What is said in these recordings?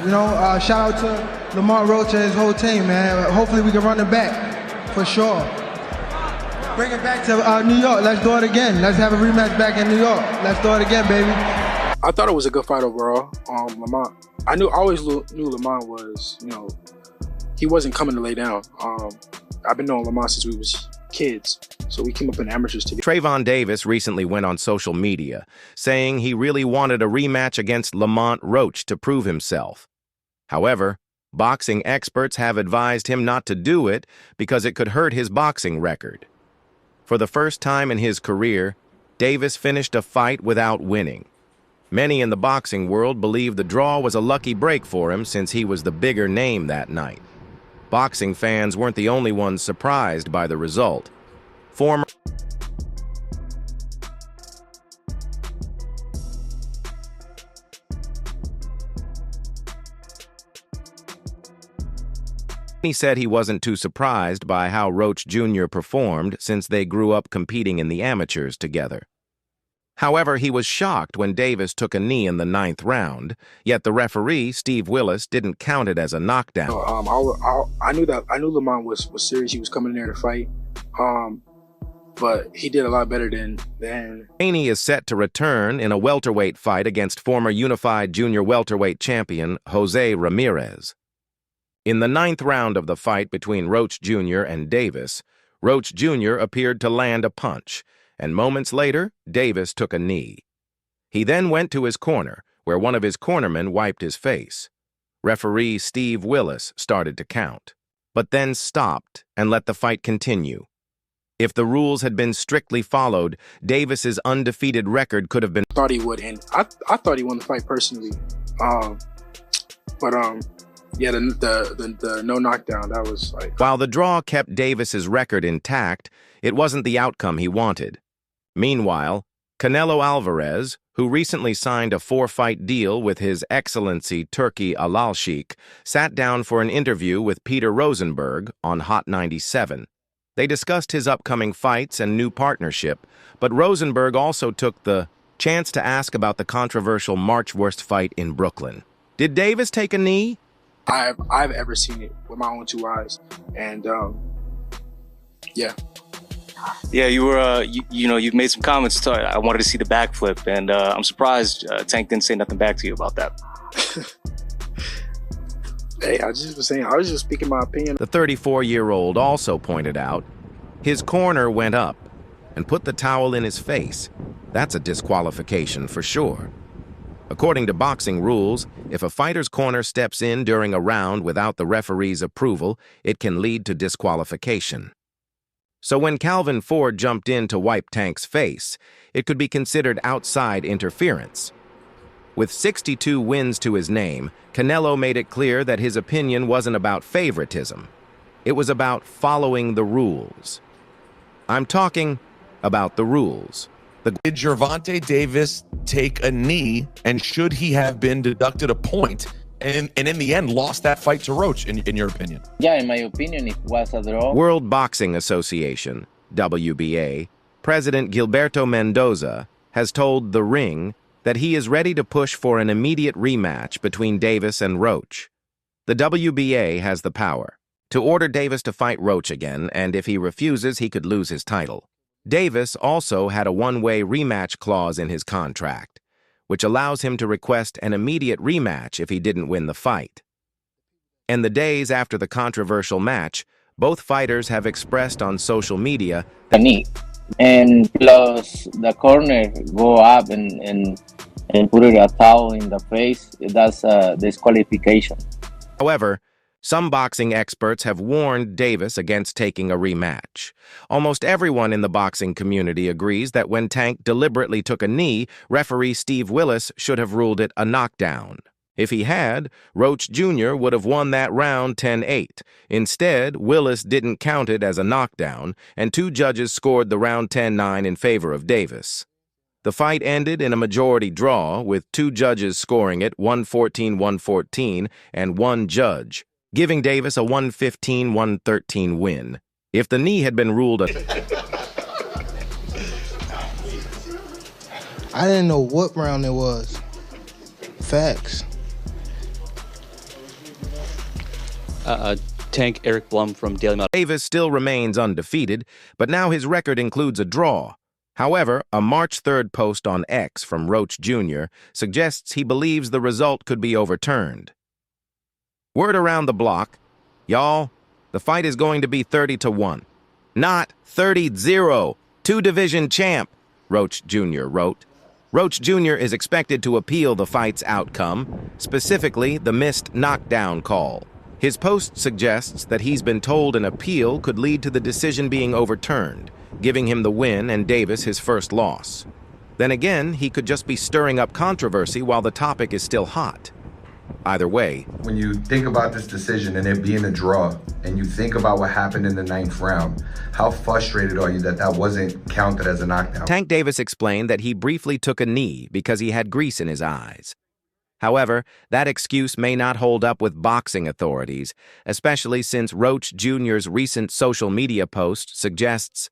You know, shout out to Lamont Roach and his whole team, man. Hopefully we can run it back, for sure. Bring it back to New York. Let's do it again. Let's have a rematch back in New York. Let's do it again, baby. I thought it was a good fight overall. Lamont, I always knew Lamont was, you know, he wasn't coming to lay down. I've been knowing Lamont since we was kids, so we came up in amateurs together. Trayvon Davis recently went on social media, saying he really wanted a rematch against Lamont Roach to prove himself. However, boxing experts have advised him not to do it because it could hurt his boxing record. For the first time in his career, Davis finished a fight without winning. Many in the boxing world believe the draw was a lucky break for him since he was the bigger name that night. Boxing fans weren't the only ones surprised by the result. He said he wasn't too surprised by how Roach Jr. performed since they grew up competing in the amateurs together. However, he was shocked when Davis took a knee in the 9th round, yet the referee, Steve Willis, didn't count it as a knockdown. I knew Lamont was serious. He was coming in there to fight, but he did a lot better than. Haney is set to return in a welterweight fight against former unified junior welterweight champion Jose Ramirez. In the 9th round of the fight between Roach Jr. and Davis, Roach Jr. appeared to land a punch, and moments later, Davis took a knee. He then went to his corner, where one of his cornermen wiped his face. Referee Steve Willis started to count, but then stopped and let the fight continue. If the rules had been strictly followed, Davis's undefeated record could have been... I thought he would, and I thought he won the fight personally. Yeah, the no knockdown, that was like... While the draw kept Davis's record intact, it wasn't the outcome he wanted. Meanwhile, Canelo Alvarez, who recently signed a 4-fight deal with His Excellency Turki Al-Sheikh, sat down for an interview with Peter Rosenberg on Hot 97. They discussed his upcoming fights and new partnership, but Rosenberg also took the chance to ask about the controversial Marchwurst fight in Brooklyn. Did Davis take a knee? I've ever seen it with my own 2 eyes, and yeah. Yeah, you were, you've made some comments. I wanted to see the backflip, and I'm surprised Tank didn't say nothing back to you about that. Hey, I was just speaking my opinion. The 34-year-old also pointed out his corner went up and put the towel in his face. That's a disqualification for sure. According to boxing rules, if a fighter's corner steps in during a round without the referee's approval, it can lead to disqualification. So when Calvin Ford jumped in to wipe Tank's face, it could be considered outside interference. With 62 wins to his name, Canelo made it clear that his opinion wasn't about favoritism. It was about following the rules. I'm talking about the rules. Did Gervonta Davis take a knee, and should he have been deducted a point and in the end lost that fight to Roach, in your opinion? Yeah, in my opinion, it was a draw. World Boxing Association, WBA, President Gilberto Mendoza has told The Ring that he is ready to push for an immediate rematch between Davis and Roach. The WBA has the power to order Davis to fight Roach again, and if he refuses, he could lose his title. Davis also had a one-way rematch clause in his contract, which allows him to request an immediate rematch if he didn't win the fight. In the days after the controversial match, both fighters have expressed on social media the knee, and plus the corner go up and put a towel in the face. That's a disqualification. However, some boxing experts have warned Davis against taking a rematch. Almost everyone in the boxing community agrees that when Tank deliberately took a knee, referee Steve Willis should have ruled it a knockdown. If he had, Roach Jr. would have won that round 10-8. Instead, Willis didn't count it as a knockdown, and 2 judges scored the round 10-9 in favor of Davis. The fight ended in a majority draw, with 2 judges scoring it 114-114 and 1 judge, giving Davis a 115-113 win. If the knee had been ruled a... I didn't know what round it was. Facts. Tank Eric Blum from Daily Mail. Davis still remains undefeated, but now his record includes a draw. However, a March 3rd post on X from Roach Jr. suggests he believes the result could be overturned. Word around the block, y'all, the fight is going to be 30-1. Not 30-0. Two-division champ, Roach Jr. wrote. Roach Jr. is expected to appeal the fight's outcome, specifically the missed knockdown call. His post suggests that he's been told an appeal could lead to the decision being overturned, giving him the win and Davis his first loss. Then again, he could just be stirring up controversy while the topic is still hot. Either way, when you think about this decision and it being a draw, and you think about what happened in the 9th round, how frustrated are you that that wasn't counted as a knockdown? Tank Davis explained that he briefly took a knee because he had grease in his eyes. However, that excuse may not hold up with boxing authorities, especially since Roach Jr.'s recent social media post suggests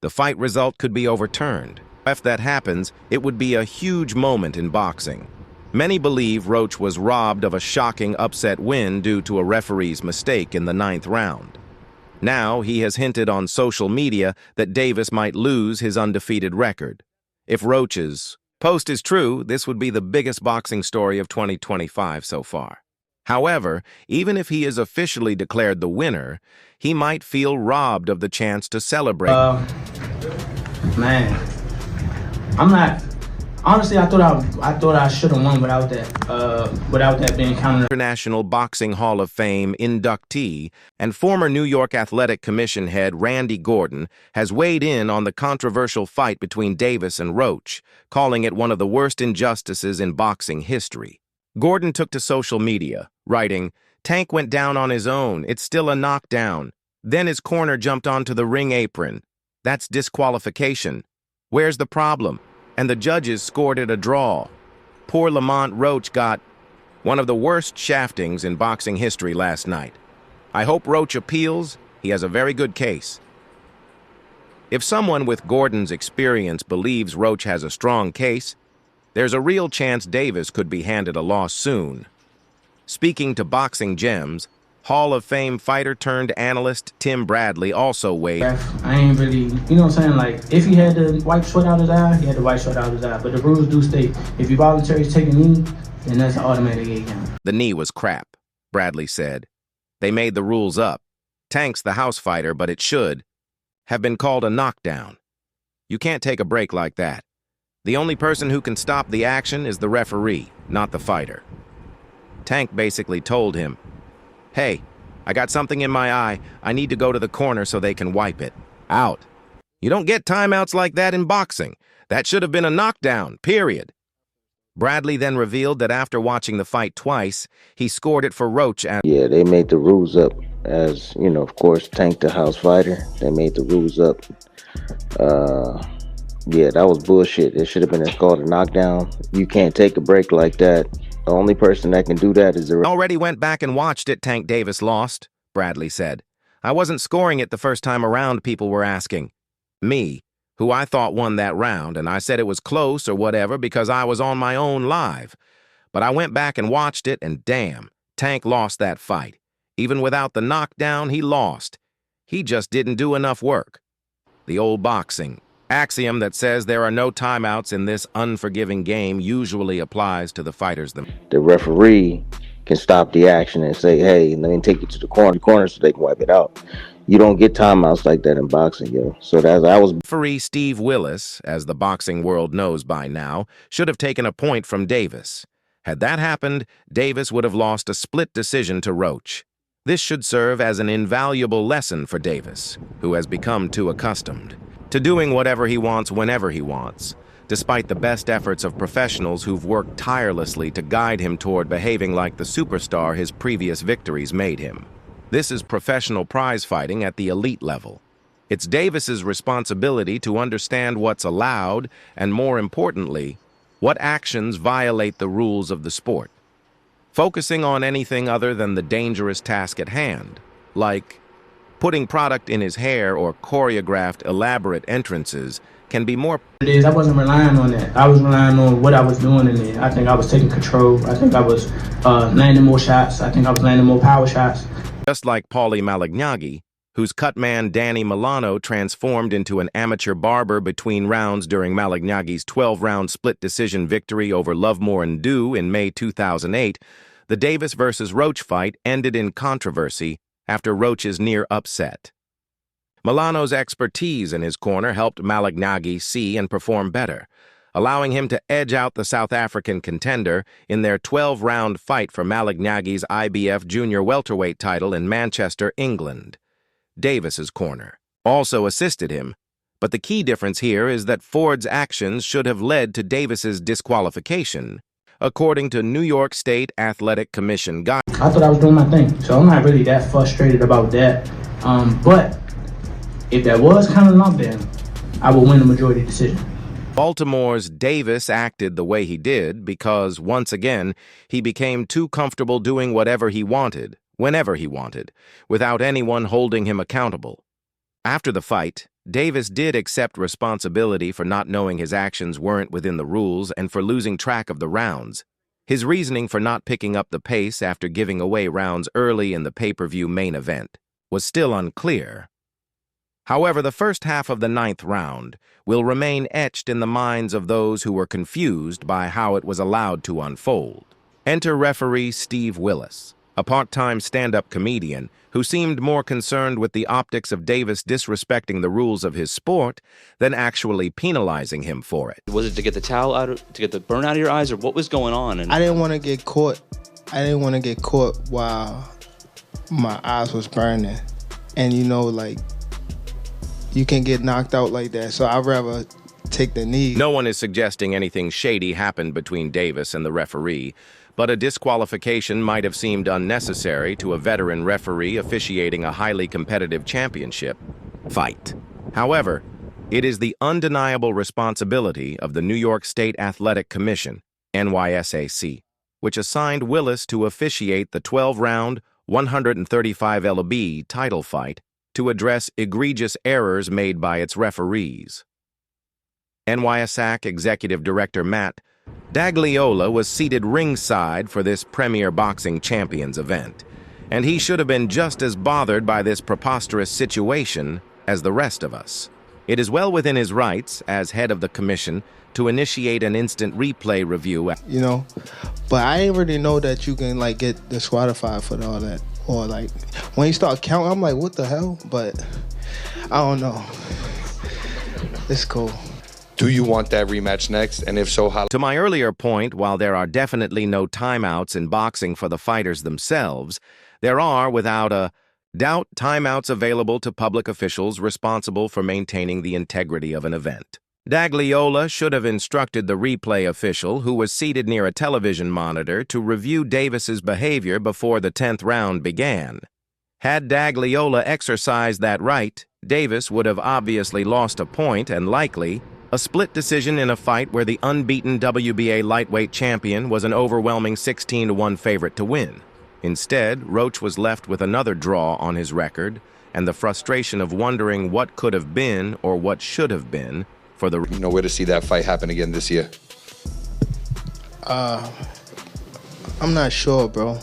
the fight result could be overturned. If that happens, it would be a huge moment in boxing. Many believe Roach was robbed of a shocking upset win due to a referee's mistake in the 9th round. Now, he has hinted on social media that Davis might lose his undefeated record. If Roach's post is true, this would be the biggest boxing story of 2025 so far. However, even if he is officially declared the winner, he might feel robbed of the chance to celebrate. Man, I'm not. Honestly, I thought I should have won without that being counted. International Boxing Hall of Fame inductee and former New York Athletic Commission head Randy Gordon has weighed in on the controversial fight between Davis and Roach, calling it one of the worst injustices in boxing history. Gordon took to social media, writing, "Tank went down on his own. It's still a knockdown. Then his corner jumped onto the ring apron. That's disqualification. Where's the problem? And the judges scored it a draw. Poor Lamont Roach got one of the worst shaftings in boxing history last night. I hope Roach appeals. He has a very good case." If someone with Gordon's experience believes Roach has a strong case, there's a real chance Davis could be handed a loss soon. Speaking to Boxing Gems, Hall of Fame fighter turned analyst Tim Bradley also weighed. I ain't really, you know what I'm saying? Like, if he had to wipe sweat out his eye, he had to wipe sweat out his eye. But the rules do state, if you voluntarily take a knee, then that's an automatic 8 count. The knee was crap, Bradley said. They made the rules up. Tank's the house fighter, but it should have been called a knockdown. You can't take a break like that. The only person who can stop the action is the referee, not the fighter. Tank basically told him, "Hey, I got something in my eye. I need to go to the corner so they can wipe it out." You don't get timeouts like that in boxing. That should have been a knockdown, period. Bradley then revealed that after watching the fight twice, he scored it for Roach as... Yeah, they made the rules up as, you know, of course, Tank the house fighter. They made the rules up. Yeah, that was bullshit. It should have been called a knockdown. You can't take a break like that. The only person that can do that is the... Already went back and watched it. Tank Davis lost, Bradley said. I wasn't scoring it the first time around, people were asking. Me, who I thought won that round, and I said it was close or whatever because I was on my own live. But I went back and watched it, and damn, Tank lost that fight. Even without the knockdown, he lost. He just didn't do enough work. The old boxing axiom that says there are no timeouts in this unforgiving game usually applies to the fighters. The referee can stop the action and say, "Hey, let me take you to the corner so they can wipe it out." You don't get timeouts like that in boxing, yo. So that I was... Referee Steve Willis, as the boxing world knows by now, should have taken a point from Davis. Had that happened, Davis would have lost a split decision to Roach. This should serve as an invaluable lesson for Davis, who has become too accustomed to doing whatever he wants whenever he wants, despite the best efforts of professionals who've worked tirelessly to guide him toward behaving like the superstar his previous victories made him. This is professional prize fighting at the elite level. It's Davis's responsibility to understand what's allowed and, more importantly, what actions violate the rules of the sport. Focusing on anything other than the dangerous task at hand, like putting product in his hair or choreographed elaborate entrances, can be more... I wasn't relying on that. I was relying on what I was doing in there. I think I was taking control. I think I was landing more shots. I think I was landing more power shots. Just like Paulie Malignaggi, whose cutman Danny Milano transformed into an amateur barber between rounds during Malignaggi's 12-round split decision victory over Lovemore and Dew in May 2008, the Davis versus Roach fight ended in controversy after Roach's near upset. Milano's expertise in his corner helped Malignaggi see and perform better, allowing him to edge out the South African contender in their 12-round fight for Malignaggi's IBF junior welterweight title in Manchester, England. Davis's corner also assisted him, but the key difference here is that Ford's actions should have led to Davis's disqualification, according to New York State Athletic Commission guidelines. I thought I was doing my thing, so I'm not really that frustrated about that. But if that was counting up, then I would win the majority decision. Baltimore's Davis acted the way he did because, once again, he became too comfortable doing whatever he wanted, whenever he wanted, without anyone holding him accountable. After the fight, Davis did accept responsibility for not knowing his actions weren't within the rules and for losing track of the rounds. His reasoning for not picking up the pace after giving away rounds early in the pay-per-view main event was still unclear. However, the first half of the 9th round will remain etched in the minds of those who were confused by how it was allowed to unfold. Enter referee Steve Willis, a part-time stand-up comedian who seemed more concerned with the optics of Davis disrespecting the rules of his sport than actually penalizing him for it. Was it to get the towel out, to get the burn out of your eyes, or what was going on? I didn't want to get caught. I didn't want to get caught while my eyes was burning. And you know, like, you can get knocked out like that, so I'd rather take the knee. No one is suggesting anything shady happened between Davis and the referee, but a disqualification might have seemed unnecessary to a veteran referee officiating a highly competitive championship fight. However, it is the undeniable responsibility of the New York State Athletic Commission, NYSAC, which assigned Willis to officiate the 12-round, 135 lb title fight to address egregious errors made by its referees. NYSAC Executive Director Matt Dagliola was seated ringside for this Premier Boxing Champions event, and he should have been just as bothered by this preposterous situation as the rest of us. It is well within his rights, as head of the commission, to initiate an instant replay review. You know, but I didn't really know that you can, like, get disqualified for all that. Or, like, when you start counting, I'm like, what the hell? But I don't know. It's cool. Do you want that rematch next? And if so, how? To my earlier point, while there are definitely no timeouts in boxing for the fighters themselves, there are, without a doubt, timeouts available to public officials responsible for maintaining the integrity of an event. Dagliola should have instructed the replay official, who was seated near a television monitor, to review Davis's behavior before the 10th round began. Had Dagliola exercised that right, Davis would have obviously lost a point and likely a split decision in a fight where the unbeaten WBA lightweight champion was an overwhelming 16-1 favorite to win. Instead, Roach was left with another draw on his record and the frustration of wondering what could have been or what should have been for the... You know where to see that fight happen again this year? I'm not sure, bro.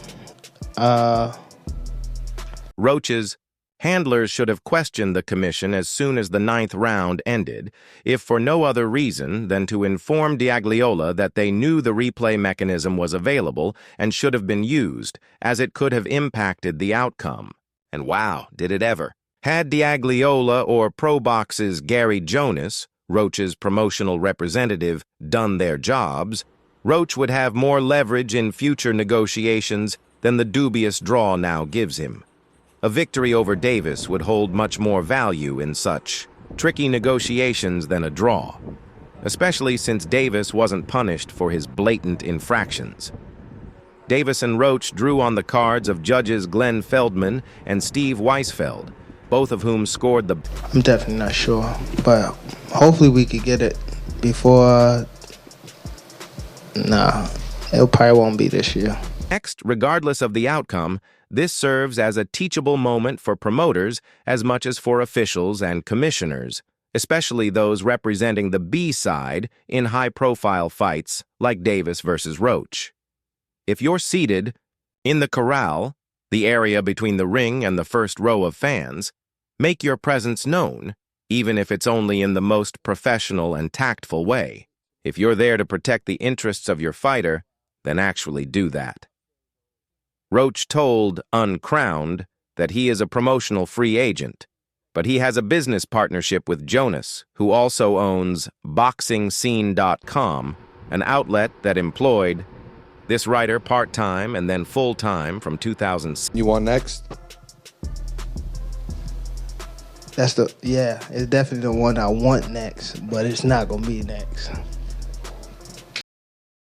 Roach's handlers should have questioned the commission as soon as the 9th round ended, if for no other reason than to inform Dagliola that they knew the replay mechanism was available and should have been used, as it could have impacted the outcome. And wow, did it ever. Had Dagliola or ProBox's Gary Jonas, Roach's promotional representative, done their jobs, Roach would have more leverage in future negotiations than the dubious draw now gives him. A victory over Davis would hold much more value in such tricky negotiations than a draw, especially since Davis wasn't punished for his blatant infractions. Davis and Roach drew on the cards of judges Glenn Feldman and Steve Weisfeld, both of whom scored the... I'm definitely not sure, but hopefully we could get it before... Nah, it probably won't be this year. Next, regardless of the outcome, this serves as a teachable moment for promoters as much as for officials and commissioners, especially those representing the B side in high-profile fights like Davis versus Roach. If you're seated in the corral the area between the ring and the first row of fans, make your presence known, even if it's only in the most professional and tactful way. If you're there to protect the interests of your fighter, then actually do that. Roach told Uncrowned that he is a promotional free agent, but he has a business partnership with Jonas, who also owns BoxingScene.com, an outlet that employed this writer part-time and then full-time from 2006. You want next? It's definitely the one I want next, but it's not gonna be next.